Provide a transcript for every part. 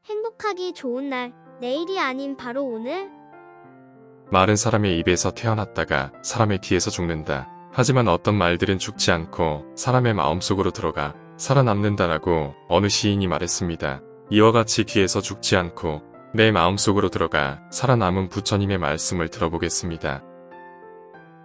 행복하기 좋은 날, 내일이 아닌 바로 오늘. 말은 사람의 입에서 태어났다가 사람의 귀에서 죽는다. 하지만 어떤 말들은 죽지 않고 사람의 마음속으로 들어가 살아남는다라고 어느 시인이 말했습니다. 이와 같이 귀에서 죽지 않고 내 마음속으로 들어가 살아남은 부처님의 말씀을 들어보겠습니다.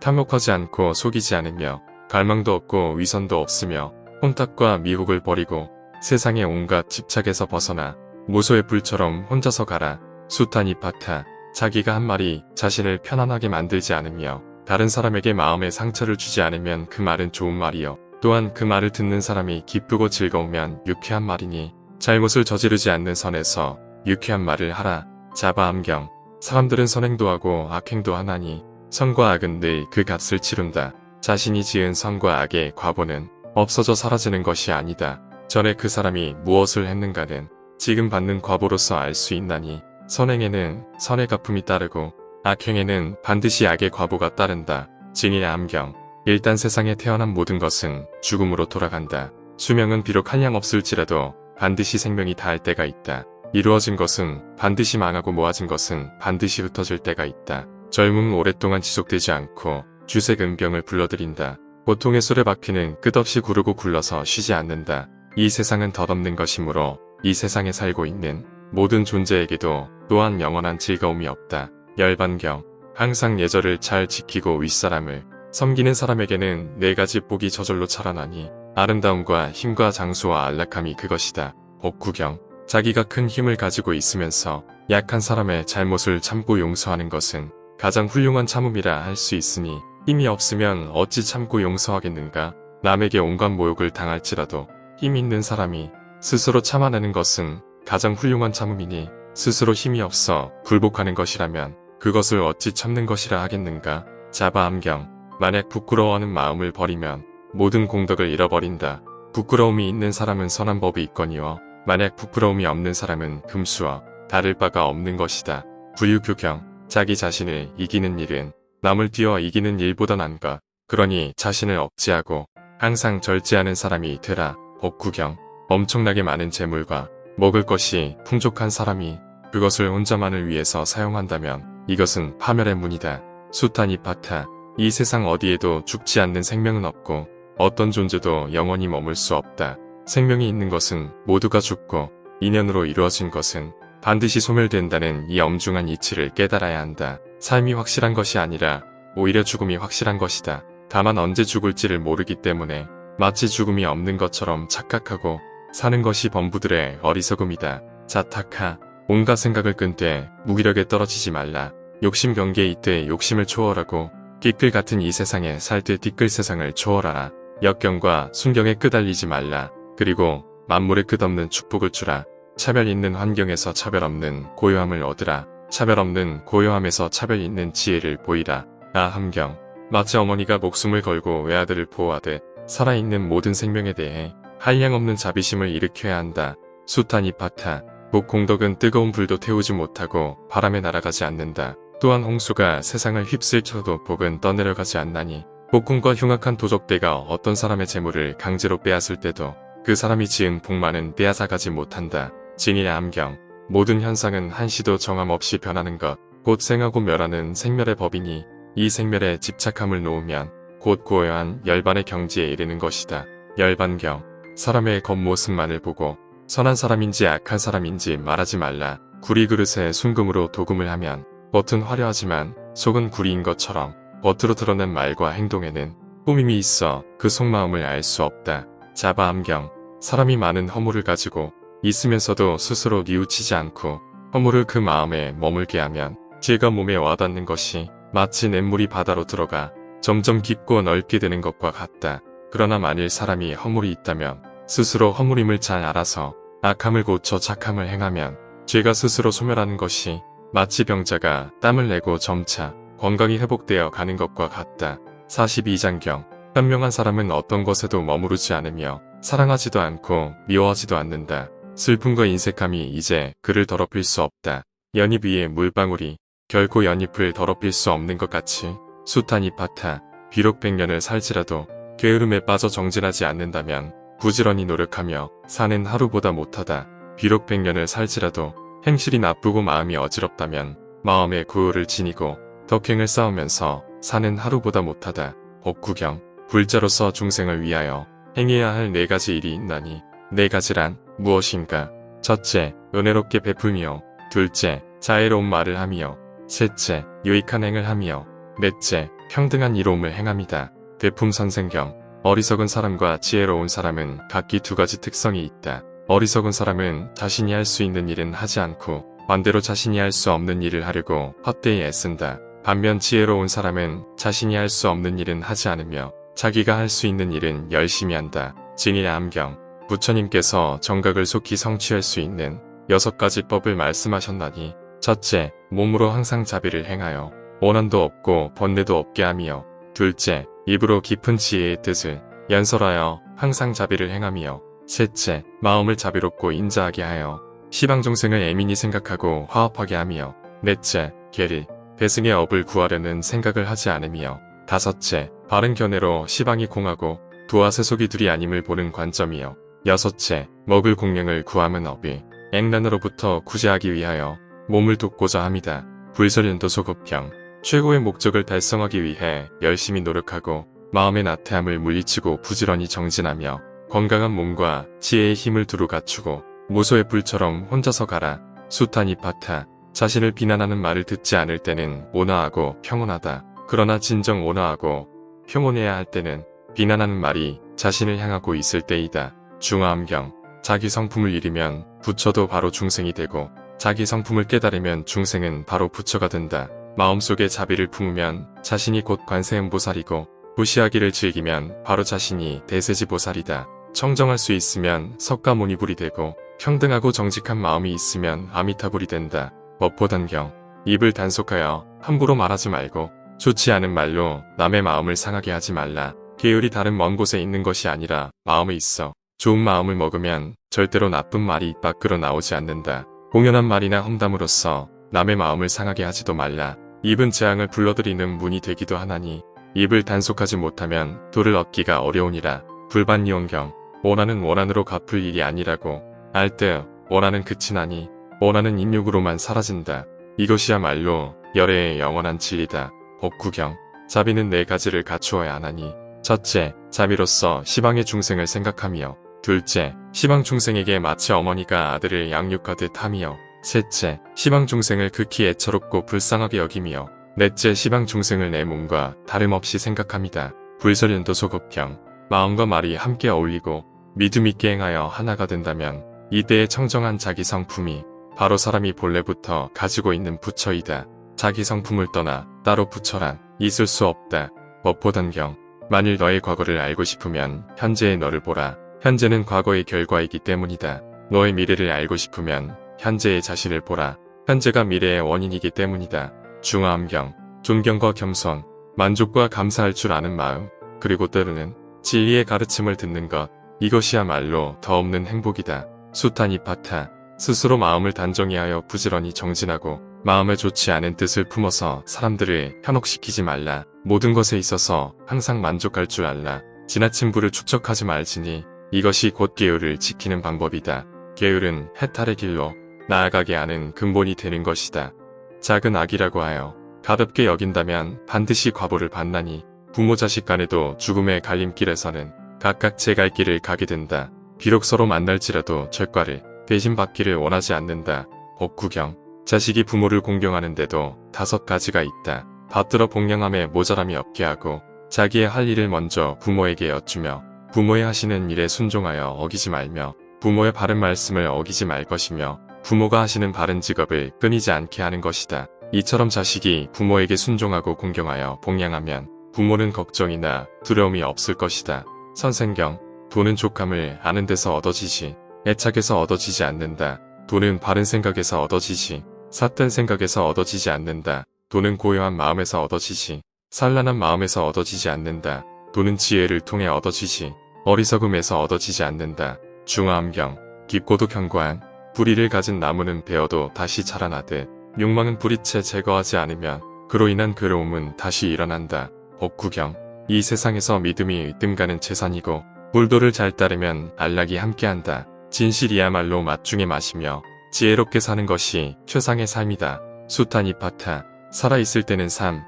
탐욕하지 않고 속이지 않으며 갈망도 없고 위선도 없으며 혼탁과 미혹을 버리고 세상의 온갖 집착에서 벗어나 무소의 불처럼 혼자서 가라. 수타니파타. 자기가 한 말이 자신을 편안하게 만들지 않으며 다른 사람에게 마음에 상처를 주지 않으면 그 말은 좋은 말이요. 또한 그 말을 듣는 사람이 기쁘고 즐거우면 유쾌한 말이니 잘못을 저지르지 않는 선에서 유쾌한 말을 하라. 자바암경. 사람들은 선행도 하고 악행도 하나니 선과 악은 늘 그 값을 치른다. 자신이 지은 선과 악의 과보는 없어져 사라지는 것이 아니다. 전에 그 사람이 무엇을 했는가는 지금 받는 과보로서 알 수 있나니 선행에는 선의 갚음이 따르고 악행에는 반드시 악의 과보가 따른다. 진의 암경. 일단 세상에 태어난 모든 것은 죽음으로 돌아간다. 수명은 비록 한량없을지라도 반드시 생명이 다할 때가 있다. 이루어진 것은 반드시 망하고 모아진 것은 반드시 흩어질 때가 있다. 젊음은 오랫동안 지속되지 않고 주색은병을 불러들인다. 고통의 수레바퀴는 끝없이 구르고 굴러서 쉬지 않는다. 이 세상은 덧없는 것이므로 이 세상에 살고 있는 모든 존재에게도 또한 영원한 즐거움이 없다. 열반경. 항상 예절을 잘 지키고 윗사람을 섬기는 사람에게는 4가지 복이 저절로 자라나니 아름다움과 힘과 장수와 안락함이 그것이다. 복구경. 자기가 큰 힘을 가지고 있으면서 약한 사람의 잘못을 참고 용서하는 것은 가장 훌륭한 참음이라 할 수 있으니 힘이 없으면 어찌 참고 용서하겠는가. 남에게 온갖 모욕을 당할지라도 힘 있는 사람이 스스로 참아내는 것은 가장 훌륭한 참음이니 스스로 힘이 없어 굴복하는 것이라면 그것을 어찌 참는 것이라 하겠는가. 자바암경. 만약 부끄러워하는 마음을 버리면 모든 공덕을 잃어버린다. 부끄러움이 있는 사람은 선한 법이 있거니와 만약 부끄러움이 없는 사람은 금수와 다를 바가 없는 것이다. 부유교경. 자기 자신을 이기는 일은 남을 뛰어 이기는 일보다 난가. 그러니 자신을 억제하고 항상 절제하는 사람이 되라. 법구경. 엄청나게 많은 재물과 먹을 것이 풍족한 사람이 그것을 혼자만을 위해서 사용한다면 이것은 파멸의 문이다. 수타니파타. 이 세상 어디에도 죽지 않는 생명은 없고 어떤 존재도 영원히 머물 수 없다. 생명이 있는 것은 모두가 죽고 인연으로 이루어진 것은 반드시 소멸된다는 이 엄중한 이치를 깨달아야 한다. 삶이 확실한 것이 아니라 오히려 죽음이 확실한 것이다. 다만 언제 죽을지를 모르기 때문에 마치 죽음이 없는 것처럼 착각하고 사는 것이 범부들의 어리석음이다. 자타카. 온갖 생각을 끈때 무기력에 떨어지지 말라. 욕심 경계에 이때 욕심을 초월하고 띠끌 같은 이 세상에 살 때 띠끌 세상을 초월하라. 역경과 순경에 끄달리지 말라. 그리고 만물의 끝없는 축복을 주라. 차별 있는 환경에서 차별 없는 고요함을 얻으라. 차별 없는 고요함에서 차별 있는 지혜를 보이라. 아함경. 마치 어머니가 목숨을 걸고 외아들을 보호하듯 살아있는 모든 생명에 대해 한량없는 자비심을 일으켜야 한다. 수타니파타. 복공덕은 뜨거운 불도 태우지 못하고 바람에 날아가지 않는다. 또한 홍수가 세상을 휩쓸쳐도 복은 떠내려가지 않나니 복궁과 흉악한 도적대가 어떤 사람의 재물을 강제로 빼앗을 때도 그 사람이 지은 복만은 빼앗아가지 못한다. 진의 암경. 모든 현상은 한시도 정함 없이 변하는 것, 곧 생하고 멸하는 생멸의 법이니 이 생멸에 집착함을 놓으면 곧 고요한 열반의 경지에 이르는 것이다. 열반경. 사람의 겉모습만을 보고 선한 사람인지 악한 사람인지 말하지 말라. 구리 그릇에 순금으로 도금을 하면 겉은 화려하지만 속은 구리인 것처럼 겉으로 드러낸 말과 행동에는 꾸밈이 있어 그 속마음을 알 수 없다. 자바암경. 사람이 많은 허물을 가지고 있으면서도 스스로 뉘우치지 않고 허물을 그 마음에 머물게 하면 죄가 몸에 와닿는 것이 마치 냇물이 바다로 들어가 점점 깊고 넓게 되는 것과 같다. 그러나 만일 사람이 허물이 있다면 스스로 허물임을 잘 알아서 악함을 고쳐 착함을 행하면 죄가 스스로 소멸하는 것이 마치 병자가 땀을 내고 점차 건강이 회복되어 가는 것과 같다. 42장경. 현명한 사람은 어떤 것에도 머무르지 않으며 사랑하지도 않고 미워하지도 않는다. 슬픔과 인색함이 이제 그를 더럽힐 수 없다. 연잎 위에 물방울이 결코 연잎을 더럽힐 수 없는 것 같이 수타니파타. 비록 100년을 살지라도 게으름에 빠져 정진하지 않는다면 부지런히 노력하며 사는 하루보다 못하다. 비록 100년을 살지라도 행실이 나쁘고 마음이 어지럽다면 마음의 구호를 지니고 덕행을 쌓으면서 사는 하루보다 못하다. 법구경. 불자로서 중생을 위하여 행해야 할 4가지 일이 있나니 4가지란 무엇인가? 첫째, 은혜롭게 베풀며, 둘째, 자애로운 말을 하며, 셋째, 유익한 행을 하며, 넷째, 평등한 이로움을 행함이다. 대품선생경. 어리석은 사람과 지혜로운 사람은 각기 2가지 특성이 있다. 어리석은 사람은 자신이 할 수 있는 일은 하지 않고 반대로 자신이 할 수 없는 일을 하려고 헛되이 애쓴다. 반면 지혜로운 사람은 자신이 할 수 없는 일은 하지 않으며 자기가 할 수 있는 일은 열심히 한다. 진의 암경. 부처님께서 정각을 속히 성취할 수 있는 6가지 법을 말씀하셨나니 첫째, 몸으로 항상 자비를 행하여 원한도 없고 번뇌도 없게 하며 둘째, 입으로 깊은 지혜의 뜻을 연설하여 항상 자비를 행하며 셋째, 마음을 자비롭고 인자하게 하여 시방종생을 애민히 생각하고 화합하게 하며 넷째, 계리, 대승의 업을 구하려는 생각을 하지 않으며 다섯째, 바른 견해로 시방이 공하고 도화세속이 둘이 아님을 보는 관점이요 여섯째, 먹을 공양을 구함은 업이 액난으로부터 구제하기 위하여 몸을 돕고자 합니다. 불설연도소급경. 최고의 목적을 달성하기 위해 열심히 노력하고 마음의 나태함을 물리치고 부지런히 정진하며 건강한 몸과 지혜의 힘을 두루 갖추고 무소의 불처럼 혼자서 가라. 수타니파타. 자신을 비난하는 말을 듣지 않을 때는 온화하고 평온하다. 그러나 진정 온화하고 평온해야 할 때는 비난하는 말이 자신을 향하고 있을 때이다. 중화암경. 자기 성품을 잃으면 부처도 바로 중생이 되고 자기 성품을 깨달으면 중생은 바로 부처가 된다. 마음속에 자비를 품으면 자신이 곧 관세음보살이고 무시하기를 즐기면 바로 자신이 대세지보살이다. 청정할 수 있으면 석가모니불이 되고 평등하고 정직한 마음이 있으면 아미타불이 된다. 법보단경. 입을 단속하여 함부로 말하지 말고 좋지 않은 말로 남의 마음을 상하게 하지 말라. 계율이 다른 먼 곳에 있는 것이 아니라 마음에 있어. 좋은 마음을 먹으면 절대로 나쁜 말이 입 밖으로 나오지 않는다. 공연한 말이나 험담으로써 남의 마음을 상하게 하지도 말라. 입은 재앙을 불러들이는 문이 되기도 하나니 입을 단속하지 못하면 도를 얻기가 어려우니라. 불반이온경. 원하는 원한으로 갚을 일이 아니라고 알 때 원하는 그치나니 원하는 인욕으로만 사라진다. 이것이야말로 열애의 영원한 진리다. 법구경. 자비는 4가지를 갖추어야 하나니 첫째, 자비로서 시방의 중생을 생각하며 둘째, 시방 중생에게 마치 어머니가 아들을 양육하듯 하며 셋째, 시방 중생을 극히 애처롭고 불쌍하게 여기며 넷째, 시방 중생을 내 몸과 다름없이 생각합니다. 불설연도소급경. 마음과 말이 함께 어울리고 믿음 있게 행하여 하나가 된다면 이때의 청정한 자기 성품이 바로 사람이 본래부터 가지고 있는 부처이다. 자기 성품을 떠나 따로 부처란 있을 수 없다. 법보단경. 만일 너의 과거를 알고 싶으면 현재의 너를 보라. 현재는 과거의 결과이기 때문이다. 너의 미래를 알고 싶으면 현재의 자신을 보라. 현재가 미래의 원인이기 때문이다. 중화암경. 존경과 겸손, 만족과 감사할 줄 아는 마음, 그리고 때로는 진리의 가르침을 듣는 것, 이것이야말로 더 없는 행복이다. 수타니파타. 스스로 마음을 단정히 하여 부지런히 정진하고 마음에 좋지 않은 뜻을 품어서 사람들을 현혹시키지 말라. 모든 것에 있어서 항상 만족할 줄 알라. 지나친 부를 축적하지 말지니 이것이 곧 계율을 지키는 방법이다. 계율은 해탈의 길로 나아가게 하는 근본이 되는 것이다. 작은 악이라고 하여 가볍게 여긴다면 반드시 과보를 받나니 부모 자식 간에도 죽음의 갈림길에서는 각각 제 갈 길을 가게 된다. 비록 서로 만날지라도 절과를 대신 받기를 원하지 않는다. 법구경. 자식이 부모를 공경하는데도 5가지가 있다. 받들어 복양함에 모자람이 없게 하고 자기의 할 일을 먼저 부모에게 여쭈며 부모의 하시는 일에 순종하여 어기지 말며 부모의 바른 말씀을 어기지 말 것이며 부모가 하시는 바른 직업을 끊이지 않게 하는 것이다. 이처럼 자식이 부모에게 순종하고 공경하여 복양하면 부모는 걱정이나 두려움이 없을 것이다. 선생경. 돈은 족함을 아는 데서 얻어지지 애착에서 얻어지지 않는다. 돈은 바른 생각에서 얻어지지 삿된 생각에서 얻어지지 않는다. 돈은 고요한 마음에서 얻어지지 산란한 마음에서 얻어지지 않는다. 돈은 지혜를 통해 얻어지지 어리석음에서 얻어지지 않는다. 중화암경. 깊고도 견고한 뿌리를 가진 나무는 베어도 다시 자라나듯 욕망은 뿌리채 제거하지 않으면 그로 인한 괴로움은 다시 일어난다. 법구경. 이 세상에서 믿음이 뜬가는 재산이고 물도를 잘 따르면 안락이 함께한다. 진실이야말로 맛 중의 맛이며 지혜롭게 사는 것이 최상의 삶이다. 숱한 이파타. 살아있을 때는 삶,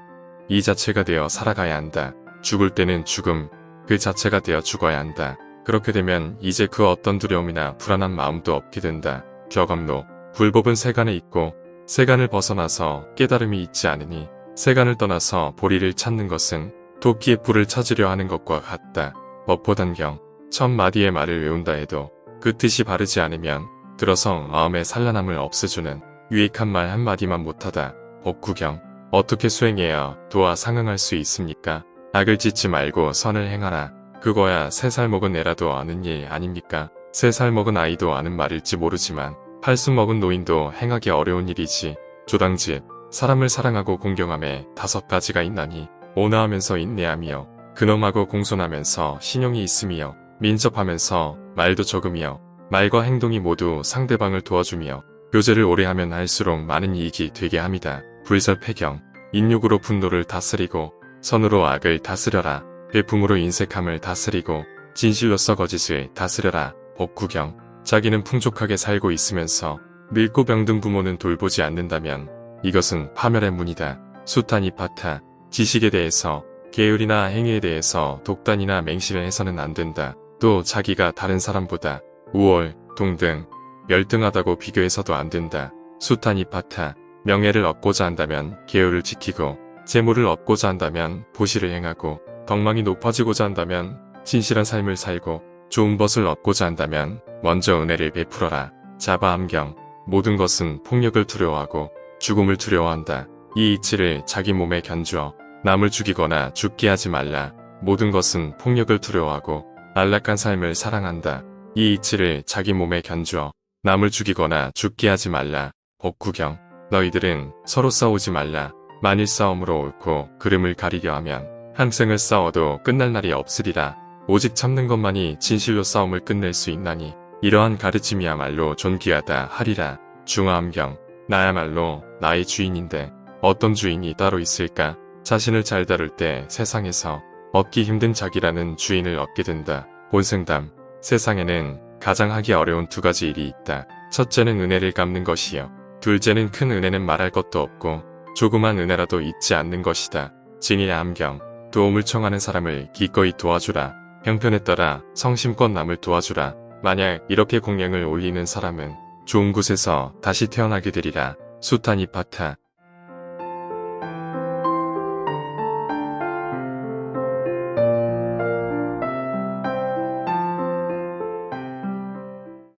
이 자체가 되어 살아가야 한다. 죽을 때는 죽음, 그 자체가 되어 죽어야 한다. 그렇게 되면 이제 그 어떤 두려움이나 불안한 마음도 없게 된다. 격언로. 불법은 세간에 있고 세간을 벗어나서 깨달음이 있지 않으니 세간을 떠나서 보리를 찾는 것은 도끼에 불을 찾으려 하는 것과 같다. 법보단경. 1000마디의 말을 외운다 해도 그 뜻이 바르지 않으면 들어서 마음의 산란함을 없애주는 유익한 말 한마디만 못하다. 법구경. 어떻게 수행해야 도와 상응할 수 있습니까? 악을 짓지 말고 선을 행하라. 그거야 3살 먹은 애라도 아는 일 아닙니까? 3살 먹은 아이도 아는 말일지 모르지만 80 먹은 노인도 행하기 어려운 일이지. 조당짓. 사람을 사랑하고 공경함에 5가지가 있나니 온화하면서 인내하며 근엄하고 공손하면서 신용이 있으며 민첩하면서 말도 적으며 말과 행동이 모두 상대방을 도와주며 교제를 오래하면 할수록 많은 이익이 되게 합니다. 불설패경. 인욕으로 분노를 다스리고 선으로 악을 다스려라. 배품으로 인색함을 다스리고 진실로서 거짓을 다스려라. 법구경. 자기는 풍족하게 살고 있으면서 늙고 병든 부모는 돌보지 않는다면 이것은 파멸의 문이다. 숱한 이파타. 지식에 대해서 계율이나 행위에 대해서 독단이나 맹신을 해서는 안 된다. 또 자기가 다른 사람보다 우월, 동등, 열등하다고 비교해서도 안 된다. 숱한 이파타. 명예를 얻고자 한다면 계율을 지키고 재물을 얻고자 한다면 보시를 행하고 덕망이 높아지고자 한다면 진실한 삶을 살고 좋은 것을 얻고자 한다면 먼저 은혜를 베풀어라. 자바암경. 모든 것은 폭력을 두려워하고 죽음을 두려워한다. 이 이치를 자기 몸에 견주어 남을 죽이거나 죽게 하지 말라. 모든 것은 폭력을 두려워하고 안락한 삶을 사랑한다. 이 이치를 자기 몸에 견주어 남을 죽이거나 죽게 하지 말라. 법구경. 너희들은 서로 싸우지 말라. 만일 싸움으로 옳고 그름을 가리려 하면 한생을 싸워도 끝날 날이 없으리라. 오직 참는 것만이 진실로 싸움을 끝낼 수 있나니 이러한 가르침이야말로 존귀하다 하리라. 중화암경. 나야말로 나의 주인인데 어떤 주인이 따로 있을까? 자신을 잘 다룰 때 세상에서 얻기 힘든 자기라는 주인을 얻게 된다. 본생담. 세상에는 가장 하기 어려운 2가지 일이 있다. 첫째는 은혜를 갚는 것이요. 둘째는 큰 은혜는 말할 것도 없고 조그만 은혜라도 잊지 않는 것이다. 진의암경. 도움을 청하는 사람을 기꺼이 도와주라. 형편에 따라 성심껏 남을 도와주라. 만약 이렇게 공양을 올리는 사람은 좋은 곳에서 다시 태어나게 되리라. 숱한 이파타.